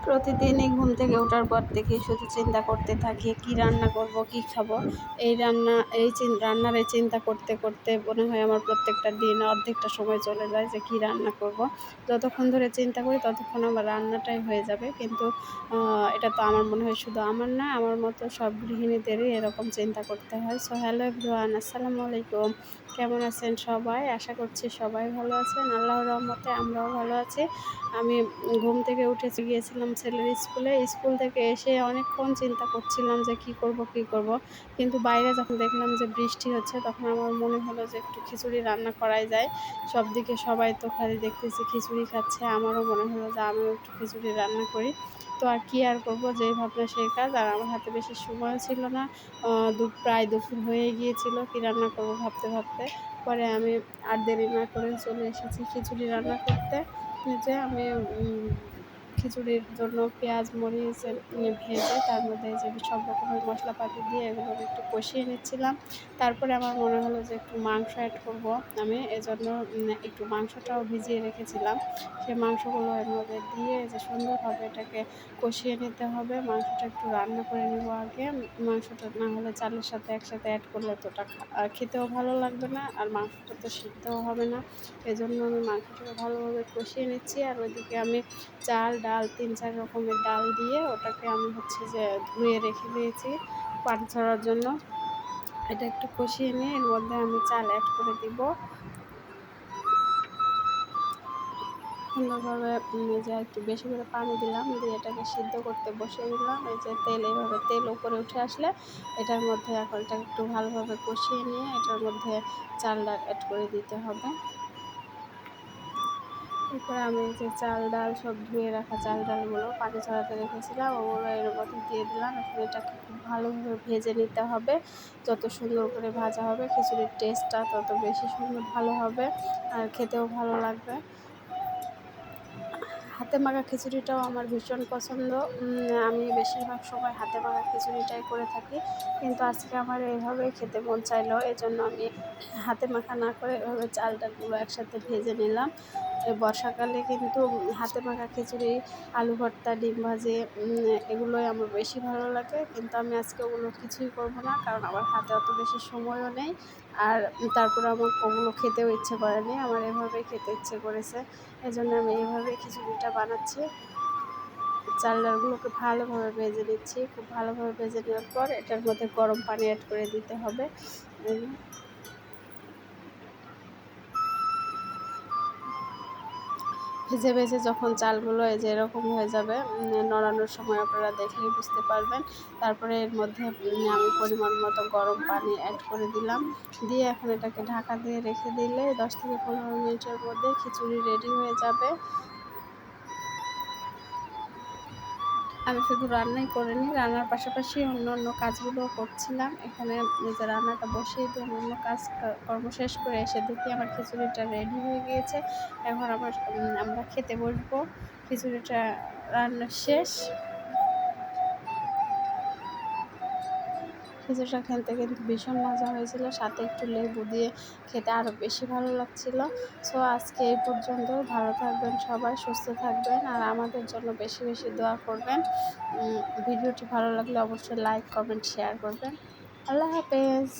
প্রতিদিনই ঘুম থেকে ওঠার পর থেকে শুধু চিন্তা করতে থাকি কী রান্না করব, কী খাবো। রান্নার এই চিন্তা করতে করতে মনে হয় আমার প্রত্যেকটা দিন অর্ধেকটা সময় চলে যায় যে কী রান্না করব। যতক্ষণ ধরে চিন্তা করি ততক্ষণ আমার রান্নাটাই হয়ে যাবে, কিন্তু এটা তো আমার মনে হয় শুধু আমার না, আমার মতো সব গৃহিণীদেরই এরকম চিন্তা করতে হয়। সো হ্যালো এভরিওয়ান, আসসালামু আলাইকুম। কেমন আছেন সবাই? আশা করছি সবাই ভালো আছেন। আল্লাহর রহমতে আমরাও ভালো আছি। আমি ঘুম থেকে উঠে গিয়েছিলাম ছেলের স্কুলে। স্কুল থেকে এসে অনেকক্ষণ চিন্তা করছিলাম যে কী করব কী করব। কিন্তু বাইরে যখন দেখলাম যে বৃষ্টি হচ্ছে, তখন আমার মনে হলো যে একটু খিচুড়ি রান্না করাই যায়। সবদিকে সবাই তো খালি দেখতেছি খিচুড়ি খাচ্ছে, আমারও মনে হলো যে আমিও একটু খিচুড়ি রান্না করি। তো আর কী আর করব, যেই ভাবনা সেই কাজ। আর আমার হাতে বেশি সময়ও ছিল না। প্রায় দুপুর হয়ে গিয়েছিল কী রান্না করব ভাবতে ভাবতে। পরে আমি আর দেরি না করে চলে এসেছি খিচুড়ি রান্না করতে। যে আমি খিচুড়ির জন্য পেঁয়াজ মরিচ ভেজে তার মধ্যে যে সব রকমের মশলাপাতি দিয়ে এগুলো একটু কষিয়ে নিচ্ছিলাম। তারপরে আমার মনে হলো যে একটু মাংস অ্যাড করব আমি, এজন্য একটু মাংসটাও ভিজিয়ে রেখেছিলাম। সেই মাংসগুলো এর মধ্যে দিয়ে যে সুন্দরভাবে এটাকে কষিয়ে নিতে হবে। মাংসটা একটু রান্না করে নেব আগে। মাংসটা না হলে চালের সাথে একসাথে অ্যাড করলে তো ওটা খেতেও ভালো লাগবে না, আর মাংসটা তো সিদ্ধও হবে না। এজন্য আমি মাংসটাকে ভালোভাবে কষিয়ে নিচ্ছি। আর ওইদিকে আমি চাল ডাল ৩-৪ রকমের ডাল দিয়ে ওটাকে আমি হচ্ছে যে ধুয়ে রেখে দিয়েছি পানি ঝরার জন্য। এটা একটু কষিয়ে নিয়ে এর মধ্যে আমি চাল অ্যাড করে দিব সুন্দরভাবে। এই যে একটু বেশি করে পানি দিলাম, দিয়ে এটাকে সিদ্ধ করতে বসিয়ে দিলাম। এই যে এইভাবে তেল উপরে উঠে আসলে এটার মধ্যে এখন এটাকে একটু ভালোভাবে কষিয়ে নিয়ে এটার মধ্যে চালটা অ্যাড করে দিতে হবে। এরপরে আমি যে চাল ডাল সব ধুয়ে রাখা চাল ডালগুলো পানি ঝরাতে রেখেছিলাম ওগুলো এর মধ্যে দিয়ে দিলাম। এখন এটাকে খুব ভালোভাবে ভেজে নিতে হবে। যত সুন্দর করে ভাজা হবে খিচুড়ির টেস্টটা তত বেশি সুন্দর ভালো হবে, আর খেতেও ভালো লাগবে। হাতে মাখা খিচুড়িটাও আমার ভীষণ পছন্দ। আমি বেশিরভাগ সময় হাতে মাখা খিচুড়িটাই করে থাকি, কিন্তু আজকে আমার এইভাবেই খেতে মন চাইলো, এজন্য আমি হাতে মাখা না করে এভাবে চাল ডালগুলো একসাথে ভেজে নিলাম। এই বর্ষাকালে কিন্তু হাতে মাখা খিচুড়ি, আলু ভর্তা, ডিম ভাজি এগুলোই আমার বেশি ভালো লাগে। কিন্তু আমি আজকে ওগুলো কিছুই করব না, কারণ আমার হাতে অত বেশি সময়ও নেই। আর তারপরে আমার ওগুলো খেতেও ইচ্ছে করেনি, আমার এভাবেই খেতে ইচ্ছে করেছে। এজন্য আমি এইভাবেই খিচুড়িটা বানাচ্ছি। চাল ডালগুলোকে ভালোভাবে ভেজে নিচ্ছি। খুব ভালোভাবে ভেজে নেওয়ার পর এটার মধ্যে গরম পানি অ্যাড করে দিতে হবে। ভেজে ভেজে যখন চালগুলো এই যে এরকম হয়ে যাবে, নড়ানোর সময় আপনারা দেখলেই বুঝতে পারবেন। তারপরে এর মধ্যে আমি পরিমাণ মতো গরম পানি অ্যাড করে দিলাম। দিয়ে এখন এটাকে ঢাকা দিয়ে রেখে দিলে 10 থেকে 15 মিনিটের মধ্যে খিচুড়ি রেডি হয়ে যাবে। আমি শুধু রান্নাই করিনি, রান্নার পাশাপাশি অন্য অন্য কাজগুলোও করছিলাম। এখানে যে রান্নাটা বসিয়ে দিয়ে অন্য কর্ম শেষ করে এসে দেখি আমার খিচুড়িটা রেডি হয়ে গিয়েছে। এখন আমরা খেতে বসবো। খিচুড়িটা রান্না শেষ। খিচুড়িটা খেতে কিন্তু ভীষণ মজা হয়েছিল, সাথে একটু লেবু দিয়ে খেতে আরও বেশি ভালো লাগছিল। সো আজকে এই পর্যন্ত। ভালো থাকবেন সবাই, সুস্থ থাকবেন, আর আমাদের জন্য বেশি বেশি দোয়া করবেন। ভিডিওটি ভালো লাগলে অবশ্যই লাইক কমেন্ট শেয়ার করবেন। আল্লাহ হাফেজ।